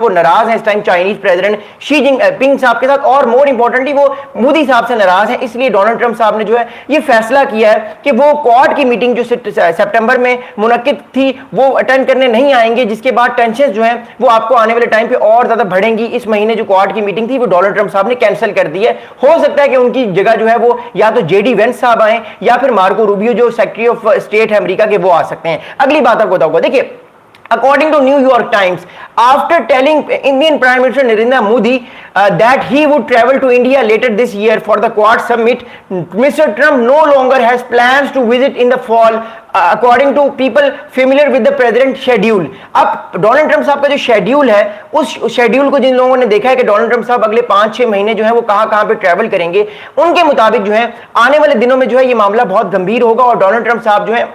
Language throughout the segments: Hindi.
वो नाराज है इस time Chinese president Xi Jinping साहब के साथ, और मोर इंपॉर्टेंटली वो मोदी साहब से नाराज है। इसलिए डोनाल्ड ट्रंप साहब ने जो है ये फैसला किया है कि वो क्वाड की मीटिंग जो सितंबर में मुनक्किद थी वो अटेंड करने नहीं आएंगे, जिसके बाद टेंशन जो है वो आपको आने वाले टाइम पे और ज्यादा बढ़ेंगी। इस महीने जो क्वाड की मीटिंग थी वो डोनाल्ड ट्रंप साहब ने कैंसिल कर दी है। हो सकता है कि उनकी जगह जो है वो या तो जेडी वेंस साहब आए या फिर मार्को रूबियो जो सेक्रेटरी ऑफ स्टेट है अमेरिका के, वो आ सकते हैं। अगली बात आपको बताऊंगा, देखिए according to New York Times, after telling Indian Prime Minister Narendra Modi that he would travel to India later this year for the Quad Summit, Mr. Trump no longer has plans to visit in the fall, according to people familiar with the president schedule। अब डोनाल्ड ट्रंप साहब का जो शेड्यूल है, उस शेड्यूल को जिन लोगों ने देखा है कि डोनाल्ड ट्रंप साहब अगले 5-6 महीने जो है वो कहां पे ट्रैवल करेंगे, उनके मुताबिक जो है आने वाले दिनों में जो है ये मामला बहुत गंभीर होगा और डोनाल्ड ट्रंप साहब जो है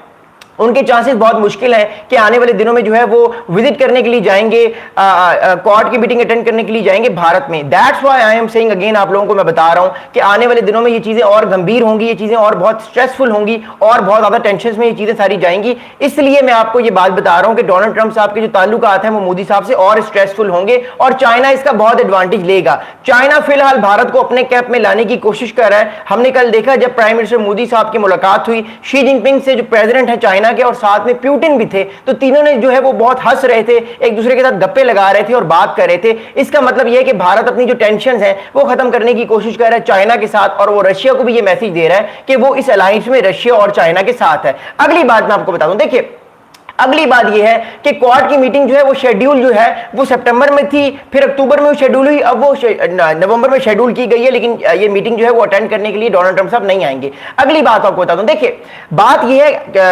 उनके चांसेस बहुत मुश्किल है कि आने वाले दिनों में जो है वो विजिट करने के लिए जाएंगे, क्वाड की मीटिंग अटेंड करने के लिए जाएंगे भारत में। That's why I am saying again, आप लोगों को मैं बता रहा हूं कि आने वाले दिनों में ये चीजें और गंभीर होंगी, ये चीजें और बहुत स्ट्रेसफुल होंगी और बहुत ज्यादा टेंशन में ये चीजें सारी जाएंगी। इसलिए मैं आपको ये बात बता रहा हूं कि डोनाल्ड ट्रंप साहब के जो ताल्लुकात हैं वो मोदी साहब से और स्ट्रेसफुल होंगे और चाइना इसका बहुत एडवांटेज लेगा। चाइना फिलहाल भारत को अपने कैंप में लाने की कोशिश कर रहा है। हमने कल देखा जब प्राइम मिनिस्टर मोदी साहब की मुलाकात हुई शी जिनपिंग से, जो प्रेसिडेंट है चाइना के, और साथ में प्यूटिन भी थे, तो तीनों ने जो है वो बहुत हंस रहे थे, एक दूसरे के साथ गप्पे लगा रहे थे और बात कर रहे थे। इसका मतलब यह है कि भारत अपनी जो टेंशन है वो खत्म करने की कोशिश कर रहा है चाइना के साथ, और वो रशिया को भी ये मैसेज दे रहा है कि वो इस अलायंस में रशिया और चाइना के साथ है। अगली बात मैं आपको बता दूं, देखिए अगली बात यह है कि क्वाड की मीटिंग जो है वो शेड्यूल जो है वो सितंबर में थी, फिर अक्टूबर में शेड्यूल हुई, अब वो नवंबर में शेड्यूल की गई है, लेकिन ये मीटिंग जो है वो अटेंड करने के लिए डोनाल्ड ट्रंप साहब नहीं आएंगे। अगली बात आपको बता दूं, देखिए बात यह है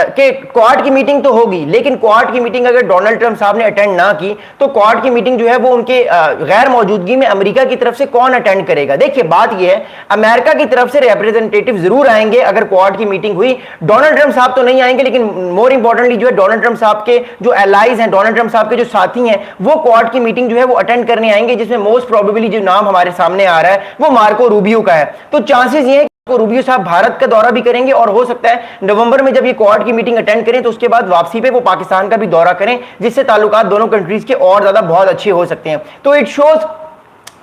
कि क्वाड की मीटिंग तो होगी, लेकिन क्वाड की मीटिंग अगर डोनाल्ड ट्रंप साहब ने अटेंड ना की तो क्वाड की मीटिंग जो है वो उनके गैर मौजूदगी में अमेरिका की तरफ से कौन अटेंड करेगा। देखिए बात यह है, अमेरिका की तरफ से रिप्रेजेंटेटिव जरूर आएंगे अगर क्वाड की मीटिंग हुई, डोनाल्ड ट्रंप साहब तो नहीं आएंगे, लेकिन मोर इंपॉर्टेंटली जो है डोनाल्ड ट्रंप साहब के जो एलाइज हैं, डोनाल्ड ट्रंप साहब के जो साथी हैं, वो क्वाड की मीटिंग जो है वो अटेंड करने आएंगे, जिसमें मोस्ट प्रोबेबली जो नाम हमारे सामने आ रहा है वो मार्को रूबियो का है। तो चांसेस ये है कि रूबियो साहब भारत का दौरा भी करेंगे और हो सकता है नवंबर में जब ये क्वाड की मीटिंग अटेंड करें तो उसके बाद वापसी पे वो पाकिस्तान का भी दौरा करें, जिससे ताल्लुकात दोनों कंट्रीज के और ज्यादा बहुत अच्छे हो सकते हैं। तो इट शोज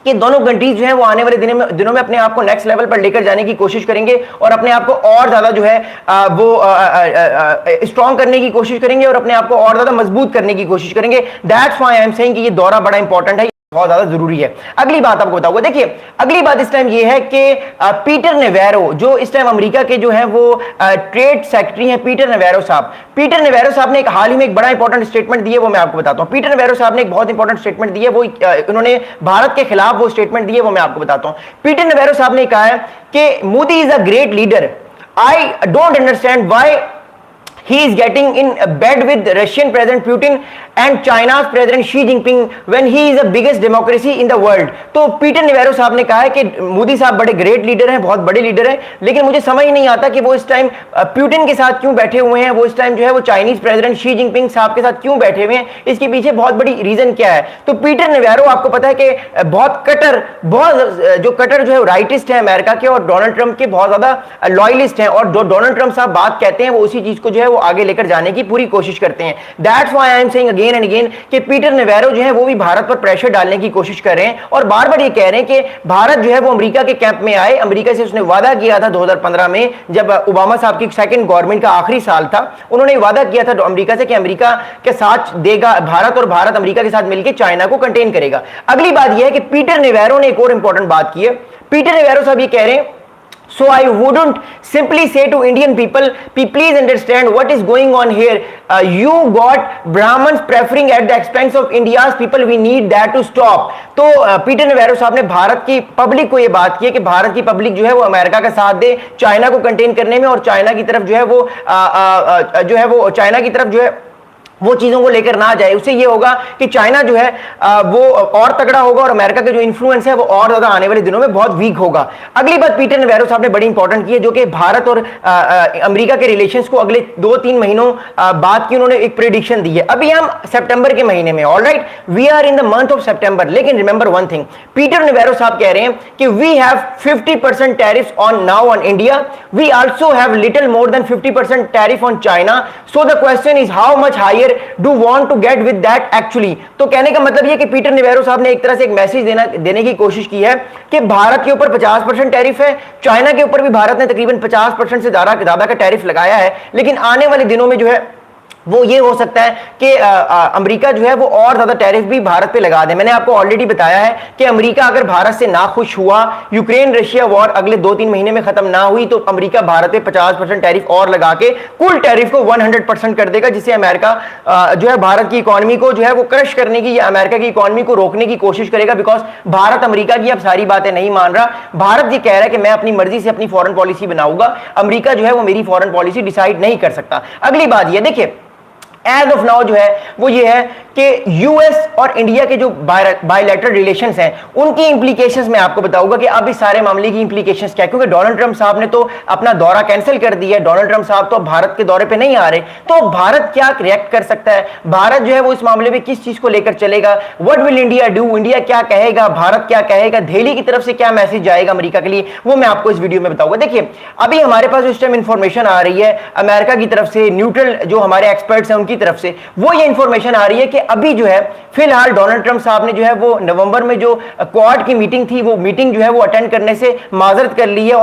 कि दोनों कंट्रीज जो है वो आने वाले दिनों में अपने आप को नेक्स्ट लेवल पर लेकर जाने की कोशिश करेंगे और अपने आप को और ज्यादा जो है वो स्ट्रॉन्ग करने की कोशिश करेंगे और अपने आप को और ज्यादा मजबूत करने की कोशिश करेंगे। That's why I am saying कि ये दौरा बड़ा इंपॉर्टेंट है, बहुत ज्यादा जरूरी है। अगली बात आपको बताऊंगा, देखिए अगली बात इस टाइम ये है कि पीटर नेवेरो जो इस टाइम अमेरिका के जो है वो ट्रेड सेक्रेटरी हैं, पीटर नेवेरो साहब ने एक हाल ही में एक बड़ा इंपॉर्टेंट स्टेटमेंट दी है, वो मैं आपको बताता हूं। पीटर नेवेरो साहब ने एक बहुत इंपॉर्टेंट स्टेटमेंट दी है, वो उन्होंने भारत के खिलाफ वो स्टेटमेंट दी है, वो मैं आपको बताता हूं। पीटर नेवेरो साहब ने कहा है कि Modi is a great leader, I don't understand why he is getting in bed with Russian President Putin and China's President Xi Jinping when he is the biggest democracy in the world। तो पीटर नेवेरो साहब ने कहा है कि मोदी साहब बड़े ग्रेट लीडर हैं, बहुत बड़े लीडर हैं, लेकिन मुझे समझ नहीं आता कि वो इस टाइम पुतिन के साथ क्यों बैठे हुए हैं, वो इस टाइम जो है वो चाइनीज प्रेसिडेंट शी जिनपिंग साहब के साथ क्यों बैठे हुए हैं, इसके पीछे बहुत बड़ी रीजन क्या है। तो पीटर नेवेरो आपको पता है कि बहुत कटर जो है राइटिस्ट है अमेरिका के और डोनाल्ड ट्रंप के बहुत ज्यादा लॉयलिस्ट हैं, और जो डोनाल्ड ट्रंप साहब बात कहते हैं वो उसी चीज को जो है वो आगे लेकर जाने की पूरी कोशिश करते हैं। That's why I am saying again and again कि पीटर नेवेरो जो है वो भी भारत पर प्रेशर डालने की कोशिश कर रहे हैं और बार बार ये कह रहे हैं कि भारत जो है वो अमेरिका के कैंप में आए। अमेरिका से उसने वादा किया था 2015 में, जब ओबामा साहब की सेकंड गवर्नमेंट का आखिरी साल था, उन्होंने वादा किया था अमेरिका से कि अमेरिका के साथ देगा भारत और भारत अमेरिका के साथ मिलकर चाइना को कंटेन करेगा। अगली बात यह है कि पीटर नेवेरो ने एक और इंपॉर्टेंट बात की है। पीटर नेवेरो साहब ये कह रहे हैं, so I wouldn't simply say to Indian people, please understand what is going on here, you got Brahmins preferring at the expense of India's people, we need that to stop। तो पीटर नेवेरो साहब ने भारत की पब्लिक को ये बात की है कि भारत की पब्लिक जो है वो अमेरिका का साथ दे चाइना को कंटेन करने में, और चाइना की तरफ जो है वो चाइना की तरफ जो है वो चीजों को लेकर ना जाए। उससे ये होगा कि चाइना जो है वो और तगड़ा होगा और अमेरिका का जो इन्फ्लुएंस है वो और ज्यादा आने वाले दिनों में बहुत वीक होगा। अगली बात पीटर नेवेरो साहब ने बड़ी इंपॉर्टेंट की है, जो कि भारत और अमेरिका के रिलेशंस को अगले 2-3 महीनों बाद की उन्होंने एक प्रेडिक्शन दी है। अभी हम सितंबर के महीने में, alright we are in the month of September, लेकिन remember one thing, Peter Navarro साहब कह रहे हैं कि we have 50% tariffs on now on India, we also have little more than 50% tariff on China, so the question is how much higher there do want to get with that actually. तो कहने का मतलब ये कि पीटर नेवेरो साहब ने एक तरह से एक मैसेज देने की कोशिश की है कि भारत के ऊपर 50% टैरिफ है, चाइना के ऊपर भी भारत ने तकरीबन 50% से ज्यादा का टैरिफ लगाया है, लेकिन आने वाले दिनों में जो है वो ये हो सकता है कि अमेरिका जो है वो और ज्यादा टैरिफ भी भारत पे लगा दे। मैंने आपको ऑलरेडी बताया है कि अमेरिका अगर भारत से ना खुश हुआ, यूक्रेन रशिया वॉर अगले 2-3 महीने में खत्म ना हुई, तो अमेरिका भारत पे 50% टैरिफ और लगा के कुल टैरिफ को 100% कर देगा, जिससे अमेरिका जो है भारत की इकोनॉमी को जो है वो क्रश करने की या अमेरिका की इकोनॉमी को रोकने की कोशिश करेगा। बिकॉज भारत अमेरिका की अब सारी बातें नहीं मान रहा। भारत ये कह रहा है कि मैं अपनी मर्जी से अपनी फॉरेन पॉलिसी बनाऊंगा, अमेरिका जो है वो मेरी फॉरेन पॉलिसी डिसाइड नहीं कर सकता। अगली बात ये देखिए, एज ऑफ नाउ जो है वो ये है कि यूएस और इंडिया के जो बायलैटरल रिलेशंस हैं उनकी इंप्लीकेशंस मैं आपको बताऊंगा कि अब इस सारे मामले की इंप्लीकेशंस क्या है, क्योंकि डोनाल्ड ट्रंप साहब ने तो अपना दौरा कैंसिल कर दिया है, डोनाल्ड ट्रंप साहब तो अब भारत के दौरे पे नहीं आ रहे। तो भारत क्या रिएक्ट कर सकता है, भारत जो है वो इस मामले में किस चीज को लेकर चलेगा, what will India do, India क्या कहेगा, भारत क्या कहेगा, दिल्ली की तरफ से क्या मैसेज जाएगा अमेरिका के लिए, वो मैं आपको इस वीडियो में बताऊंगा। देखिए अभी हमारे पास इस टाइम इंफॉर्मेशन आ रही है अमेरिका की तरफ से, न्यूट्रल जो हमारे एक्सपर्ट्स हैं उनकी तरफ से, वो ये इंफॉर्मेशन आ रही है कि अभी जो है फिलहाल डोनाल्ड ट्रंप साहब ने जो है वो नवंबर में जो क्वाड की मीटिंग थी वो मीटिंग जो है वो अटेंड करने से माजरत कर ली है।